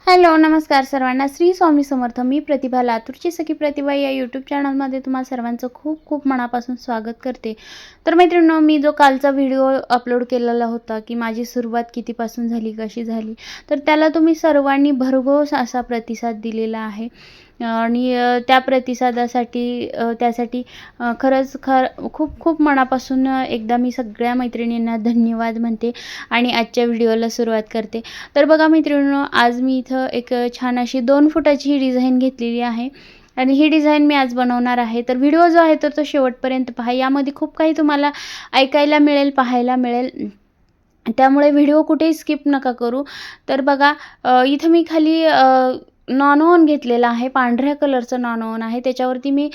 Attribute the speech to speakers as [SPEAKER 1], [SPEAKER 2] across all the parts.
[SPEAKER 1] Hello, नमस्कार सर्वांना. श्री स्वामी समर्थ. मी प्रतिभा, लातूरची सखी प्रतिभा या यूट्यूब चॅनलमध्ये तुम्हा सर्वांचं खूप खूप मनापासून स्वागत करते. तर मैत्रिणींनो, मी जो कालचा व्हिडिओ अपलोड केलेला होता की माझी सुरुवात कितीपासून झाली, कशी झाली, तर त्याला तुम्ही सर्वांनी भरघोस असा प्रतिसाद दिलेला आहे. आणि त्या प्रतिसादासाठी त्यासाठी खरंच खूप खूप मनापासून एकदा मी सगळ्या मैत्रिणींना धन्यवाद म्हणते आणि आजच्या व्हिडिओला सुरुवात करते. तर बघा मैत्रिणींनो, आज मी इथं एक छान अशी 2 फुटाची ही डिझाईन घेतलेली आहे आणि ही डिझाईन मी आज बनवणार आहे. तर व्हिडिओ जो आहे तर तो शेवटपर्यंत पहा. यामध्ये खूप काही तुम्हाला ऐकायला मिळेल, पाहायला मिळेल. त्यामुळे व्हिडिओ कुठेही स्किप नका करू. तर बघा, इथं मी खाली नॉनऑन घेतलेला आहे. पांढऱ्या कलरचं नॉनऑन आहे. त्याच्यावरती मी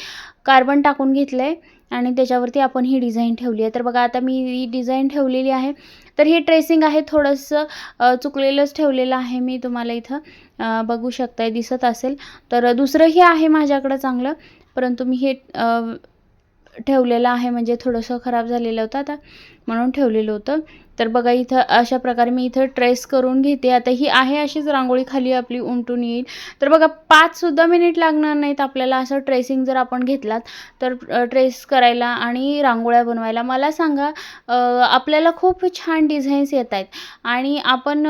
[SPEAKER 1] कार्बन टाकून घेतलं आहे आणि त्याच्यावरती आपण ही डिझाईन ठेवली आहे. तर बघा, आता मी ही डिझाईन ठेवलेली आहे. तर हे ट्रेसिंग आहे, थोडंसं चुकलेलंच ठेवलेलं आहे मी. तुम्हाला इथं बघू शकताय, दिसत असेल. तर दुसरंही आहे माझ्याकडं चांगलं, परंतु मी हे ठेवलेलं आहे, म्हणजे थोडंसं खराब झालेलं होतं आता, म्हणून ठेवलेलं होतं. तर बघा, इथं अशा प्रकारे मी इथं ट्रेस करून घेते. आता ही आहे अशीच रांगोळी खाली आपली उमटून येईल. तर बघा, 5 मिनिट लागणार नाहीत आपल्याला असं ट्रेसिंग जर आपण घेतलात तर ट्रेस करायला आणि रांगोळ्या बनवायला. मला सांगा, आपल्याला खूप छान डिझाईन्स येत आहेत आणि आपण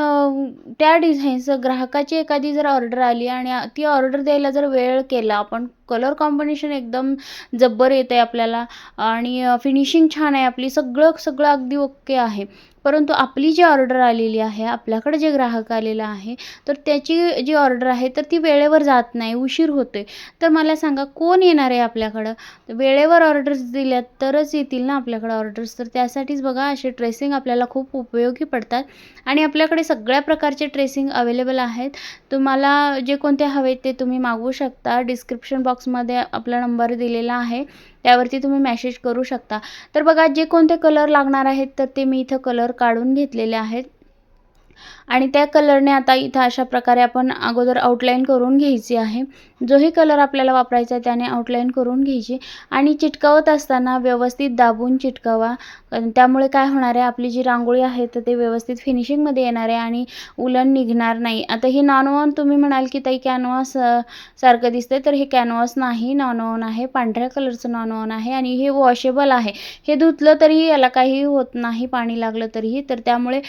[SPEAKER 1] त्या डिझाईन्स, ग्राहकाची एखादी जर ऑर्डर आली आणि ती ऑर्डर द्यायला जर वेळ केला, आपण कलर कॉम्बिनेशन एकदम जब्बर येतं आहे आपल्याला आणि फिनिशिंग छान आहे आपली, सगळं अगदी ओके आहे. परंतु आपली जी ऑर्डर आलेली आहे, आपल्याकडे जे ग्राहक आलेला आहे, तर त्याची जी ऑर्डर आहे तर ती वेळेवर जात नाही, उशीर होतो आहे. तर मला सांगा, कोण येणार आहे आपल्याकडं? वेळेवर ऑर्डर्स दिल्यात तरच येतील ना आपल्याकडं ऑर्डर्स. तर त्यासाठीच बघा, असे ट्रेसिंग आपल्याला खूप उपयोगी पडतात आणि आपल्याकडे सगळ्या प्रकारचे ट्रेसिंग अवेलेबल आहेत. तुम्हाला जे कोणते हवे ते तुम्ही मागवू शकता. डिस्क्रिप्शन बॉक्समध्ये आपला नंबर दिलेला आहे, त्यावरती तुम्ही मेसेज करू शकता. तर बघा, जे कोणते कलर लागणार आहेत तर ते मी इथं कलर काढून घेतलेले आहेत आणि त्या कलरने आता इथं अशा प्रकारे आपण अगोदर आउटलाईन करून घ्यायची आहे. जोही कलर आपल्याला वापरायचा आहे त्याने आउटलाईन करून घ्यायची आणि चिटकावत असताना व्यवस्थित दाबून चिटकावा. त्यामुळे काय होणार आहे, आपली जी रांगोळी आहे तर ते व्यवस्थित फिनिशिंगमध्ये येणार आहे आणि उलण निघणार नाही. आता ही नॉनऑन तुम्ही म्हणाल की ताई कॅनव्हास सारखं दिसतंय, तर हे कॅनव्हास नाही, नॉनऑन आहे. पांढऱ्या कलरचं नॉनऑन आहे आणि हे वॉशेबल आहे. हे धुतलं तरीही याला काही होत नाही, पाणी लागलं तरीही. तर त्यामुळे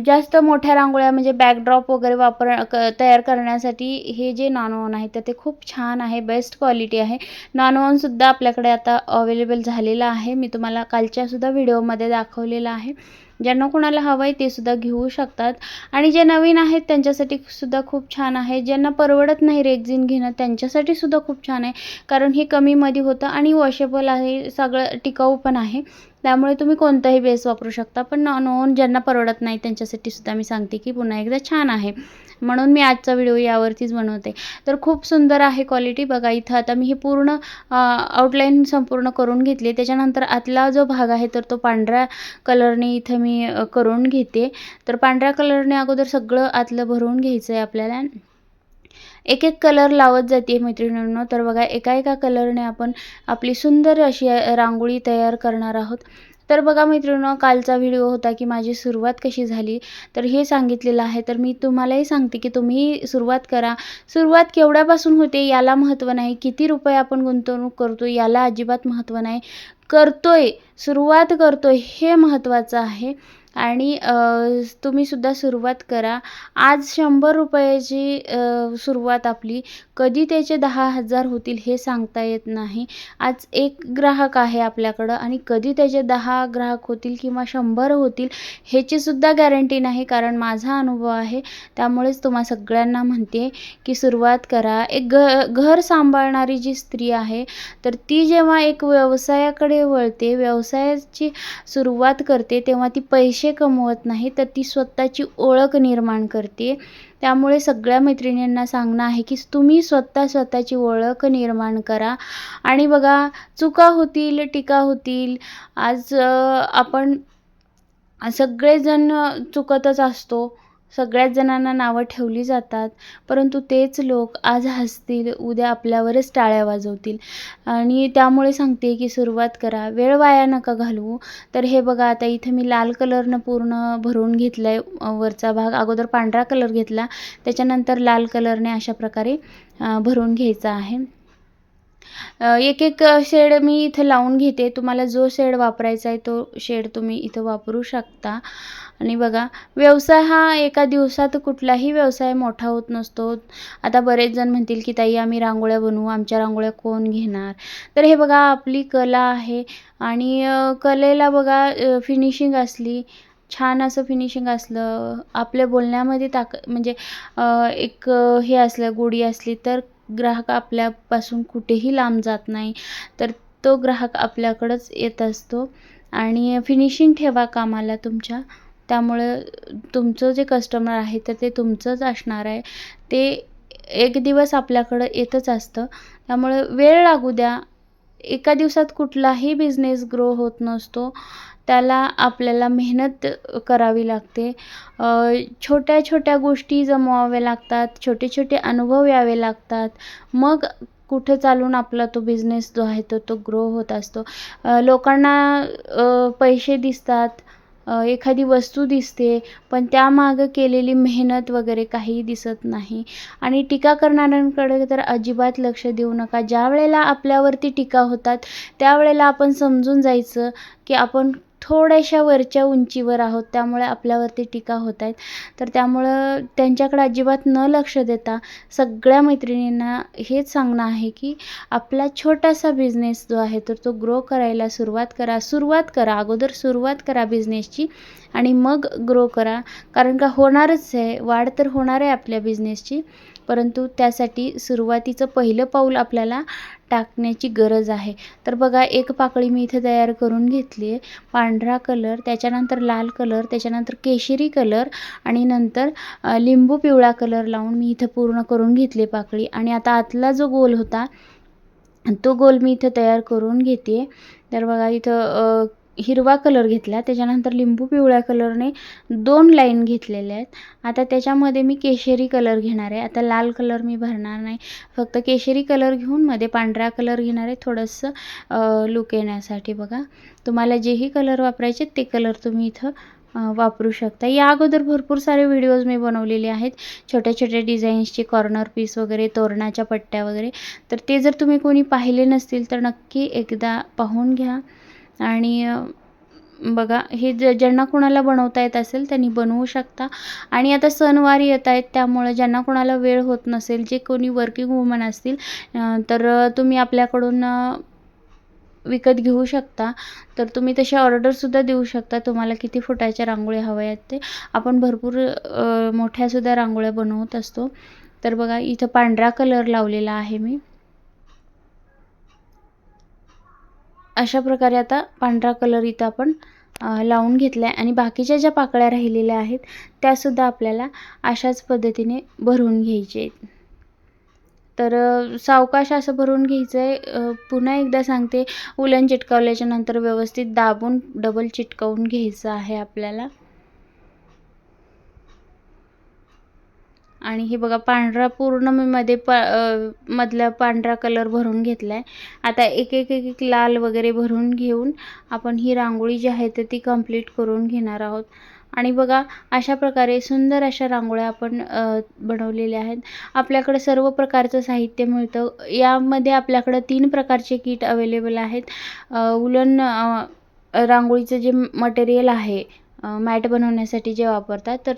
[SPEAKER 1] जास्त मोठ्या रांगोळ्या म्हणजे बॅकड्रॉप वगैरे तयार करण्यासाठी हे जे नॉनऑन आहे तर ते खूप छान आहे, बेस्ट क्वालिटी आहे. नॉनऑनसुद्धा आपल्याकडे आता अवेलेबल झालेलं आहे. मी तुम्हाला कालच्यासुद्धा व्हिडिओमध्ये दाखवलेलं आहे. ज्यांना कोणाला हवं आहे ते सुद्धा घेऊ शकतात आणि जे नवीन आहेत त्यांच्यासाठी सुद्धा खूप छान आहे. ज्यांना परवडत नाही रेक्झिन घेणं त्यांच्यासाठी सुद्धा खूप छान आहे, कारण हे कमीमध्ये होतं आणि वॉशेबल आहे, सगळं टिकाऊ पण आहे. त्यामुळे तुम्ही कोणताही बेस वापरू शकता. पण नॉन ज्यांना परवडत नाही त्यांच्यासाठी सुद्धा मी सांगते की पुन्हा एकदा छान आहे, म्हणून मी आजचा व्हिडिओ यावरतीच बनवते. तर खूप सुंदर आहे क्वालिटी. बघा, इथं आता मी हे पूर्ण आउटलाईन संपूर्ण करून घेतली. त्याच्यानंतर आतला जो भाग आहे तर तो पांढऱ्या कलरने इथं मी करून घेते. तर पांढऱ्या कलरने अगोदर सगळं आतलं भरून घ्यायचं आहे आपल्याला. एक एक कलर लावत जाते मैत्रिणींनो. तर बघा, एका कलरने आपण आपली सुंदर अशी रांगोळी तयार करणार आहोत. तर बघा मैत्रिणींनो, कालचा व्हिडिओ होता की माझी सुरुवात कशी झाली, तर हे सांगितलेलं आहे. तर मी तुम्हालाही सांगते की तुम्ही सुरुवात करा. सुरुवात केवढ्यापासून होते याला महत्त्व नाही, किती रुपये आपण गुंतवणूक करतो याला अजिबात महत्त्व नाही. करतोय, सुरुवात करतोय हे महत्त्वाचं आहे आणि तुम्हीसुद्धा सुरुवात करा. आज 100 रुपयाची सुरुवात आपली, कधी त्याचे 10,000 होतील हे सांगता येत नाही. आज एक ग्राहक आहे आपल्याकडं आणि कधी त्याचे 10 ग्राहक होतील किंवा 100 होतील ह्याचीसुद्धा गॅरंटी नाही, कारण माझा अनुभव आहे. त्यामुळेच तुम्हा सगळ्यांना म्हणते की सुरुवात करा. एक घर सांभाळणारी जी स्त्री आहे तर ती जेव्हा एक व्यवसायाकडे वळते, व्यवसायाची सुरुवात करते, तेव्हा ती पैसे कमवत नाही तर ती स्वतःची ओळख निर्माण करते. त्यामुळे सगळ्या मैत्रिणींना सांगणं आहे की तुम्ही स्वतःची ओळख निर्माण करा आणि बघा, चुका होतील, टीका होतील. आज आपण सगळेजण चुकतच असतो. सगळ्याच जणांना नावं ठेवली जातात, परंतु तेच लोक आज हसतील, उद्या आपल्यावरच टाळ्या वाजवतील. आणि त्यामुळे सांगते की सुरुवात करा, वेळ वाया नका घालवू. तर हे बघा, आता इथे मी लाल कलरनं पूर्ण भरून घेतलं आहे वरचा भाग. अगोदर पांढरा कलर घेतला, त्याच्यानंतर लाल कलरने अशा प्रकारे भरून घ्यायचा आहे. एक एक शेड मी इथं लावून घेते. तुम्हाला जो शेड वापरायचा आहे तो शेड तुम्ही इथं वापरू शकता. आणि बघा, व्यवसाय हा एका दिवसात कुठलाही व्यवसाय मोठा होत नसतो. आता बरेच जण म्हणतील की ताई आम्ही रांगोळ्या बनवू, आमच्या रांगोळ्या कोण घेणार? तर हे बघा, आपली कला आहे आणि कलेला बघा फिनिशिंग असली, छान असं फिनिशिंग असलं, आपल्या बोलण्यामध्ये म्हणजे एक हे असलं, गोडी असली, तर ग्राहक आपल्यापासून कुठेही लांब जात नाही. तर तो ग्राहक आपल्याकडंच येत असतो. आणि फिनिशिंग ठेवा कामाला तुमच्या. त्यामुळं तुमचं जे कस्टमर आहे तर ते तुमचंच असणार आहे. ते एक दिवस आपल्याकडं येतच असतं. त्यामुळं वेळ लागू द्या. एका दिवसात कुठलाही बिझनेस ग्रो होत नसतो. त्याला आपल्याला मेहनत करावी लागते. छोट्या-छोट्या गोष्टी जमवाव्या लागतात, छोटे-छोटे अनुभव यावे लागतात. मग कुठे चालून आपला तो बिझनेस जो आहे तो ग्रो होत असतो. लोकांना पैसे दिसतात, एखादी वस्तू दिसते, पण त्यामागं केलेली मेहनत वगैरे काही दिसत नाही. आणि टीका करणाऱ्यांकडे तर अजिबात लक्ष देऊ नका. ज्यावेळेला आपल्यावरती टीका होतात, त्यावेळेला आपण समजून जायचं की आपण थोड्याशा वरच्या उंचीवर आहोत, त्यामुळे आपल्यावरती टीका होत आहेत. तर त्यामुळं त्यांच्याकडे अजिबात न लक्ष देता सगळ्या मैत्रिणींना हेच सांगणं आहे की आपला छोटासा बिझनेस जो आहे तर तो ग्रो करायला सुरुवात करा. अगोदर सुरुवात करा बिझनेसची आणि मग ग्रो करा. कारण का होणारच आहे, वाढ तर होणार आहे आपल्या बिझनेसची, परंतु त्यासाठी सुरुवातीचं पहिलं पाऊल आपल्याला टाकण्याची गरज आहे. तर बघा, एक पाकळी मी इथे तयार करून घेतली आहे. पांढरा कलर, त्याच्यानंतर लाल कलर, त्याच्यानंतर केशरी कलर आणि नंतर लिंबू पिवळा कलर लावून मी इथं पूर्ण करून घेतली पाकळी. आणि आता आतला जो गोल होता तो गोल मी इथं तयार करून घेते. तर बघा, इथं हिरवा कलर घेतला, त्याच्यानंतर लिंबू पिवळ्या कलरने 2 लाईन घेतलेल्या आहेत. आता त्याच्यामध्ये मी केशरी कलर घेणार आहे. आता लाल कलर मी भरणार नाही, फक्त केशरी कलर घेऊन मध्ये पांढरा कलर घेणार आहे, थोडंसं लुक येण्यासाठी. बघा, तुम्हाला जेही कलर वापरायचे ते कलर तुम्ही इथं वापरू शकता. या अगोदर भरपूर सारे व्हिडिओज मी बनवलेले आहेत, छोट्या-छोट्या डिझाईन्सचे कॉर्नर पीस वगैरे, तोरणाच्या पट्ट्या वगैरे. तर ते जर तुम्ही कोणी पाहिले नसतील तर नक्की एकदा पाहून घ्या. आणि बघा, हे ज्यांना कोणाला बनवता येत असेल त्यांनी बनवू शकता. आणि आता सणवार येत आहेत, त्यामुळं ज्यांना कोणाला वेळ होत नसेल, जे कोणी वर्किंग वुमन असतील, तर तुम्ही आपल्याकडून विकत घेऊ शकता. तर तुम्ही तशी ऑर्डरसुद्धा देऊ शकता. तुम्हाला किती फुटाच्या रांगोळ्या हव्या आहेत ते. आपण भरपूर मोठ्यासुद्धा रांगोळ्या बनवत असतो. तर बघा, इथं पांढरा कलर लावलेला आहे मी. अशा प्रकारे आता पांढरा कलर इथं आपण लावून घेतला आहे. आणि बाकीच्या ज्या पाकळ्या राहिलेल्या आहेत त्यासुद्धा आपल्याला अशाच पद्धतीने भरून घ्यायचे आहेत. तर सावकाश असं भरून घ्यायचं आहे. पुन्हा एकदा सांगते, उलन चिटकवल्याच्या नंतर व्यवस्थित दाबून डबल चिटकवून घ्यायचं आहे आपल्याला. आणि हे बघा, पांढरा पूर्ण मी मधला पांढरा कलर भरून घेतला आहे. आता एक लाल वगैरे भरून घेऊन आपण ही रांगोळी जी आहे तर ती कंप्लीट करून घेणार आहोत. आणि बघा, अशा प्रकारे सुंदर अशा रांगोळ्या आपण बनवलेल्या आहेत. आपल्याकडे सर्व प्रकारचं साहित्य मिळतं. यामध्ये आपल्याकडं 3 प्रकारचे किट अवेलेबल आहेत. उलन रांगोळीचं जे मटेरियल आहे, मॅट बनवण्यासाठी जे वापरतात, तर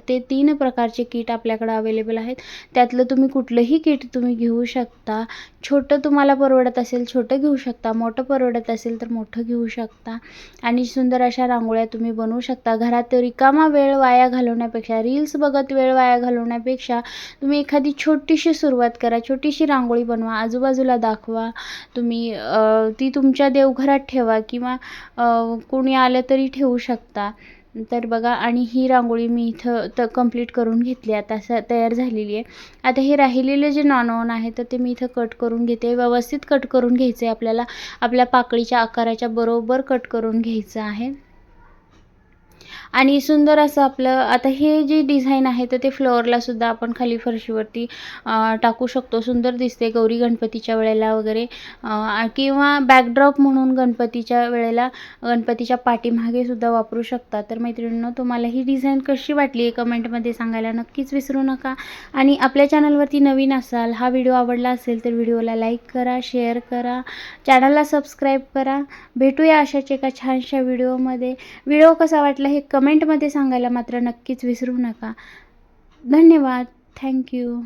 [SPEAKER 1] ते 3 प्रकारचे किट आपल्याकडे अवेलेबल आहेत. त्यातलं तुम्ही कुठलंही किट तुम्ही घेऊ शकता. छोटं तुम्हाला परवडत असेल छोटं घेऊ शकता, मोठं परवडत असेल तर मोठं घेऊ शकता. आणि सुंदर अशा रांगोळ्या तुम्ही बनवू शकता. घरात रिकामा वेळ वाया घालवण्यापेक्षा, रील्स बघत वेळ वाया घालवण्यापेक्षा तुम्ही एखादी छोटीशी सुरुवात करा. छोटीशी रांगोळी बनवा, आजूबाजूला दाखवा. तुम्ही ती तुमच्या देवघरात ठेवा किंवा कोणी आलं तरी ठेवू शकता. तर बघा, आणि ही रांगोळी मी इथं कंप्लीट करून घेतली, आता तयार झालेली आहे. आता हे राहिलेले जे नॉन आहे तर ते मी इथं कट करून घेते. व्यवस्थित कट करून घ्यायचं आहे आपल्याला. आपल्या पाकळीच्या आकाराच्या बरोबर कट करून घ्यायचं आहे. आणि सुंदर असं आपलं आता हे जे डिझाईन आहे तर ते फ्लोअरला सुद्धा आपण खाली फरशीवरती टाकू शकतो. सुंदर दिसते गौरी गणपतीच्या वेळेला वगैरे, किंवा बॅकड्रॉप म्हणून गणपतीच्या वेळेला गणपतीच्या पाठीमागे सुद्धा वापरू शकता. तर मैत्रिणींनो, तुम्हाला ही डिझाईन कशी वाटली आहे कमेंटमध्ये सांगायला नक्कीच विसरू नका. आणि आपल्या चॅनलवरती नवीन असाल, हा व्हिडिओ आवडला असेल तर व्हिडिओला लाईक करा, शेअर करा, चॅनलला सबस्क्राईब करा. भेटूया अशाच एका छानशा व्हिडिओमध्ये. व्हिडिओ कसा वाटला हे कमेंटमध्ये सांगायला मात्र नक्कीच विसरू नका. धन्यवाद. थँक्यू.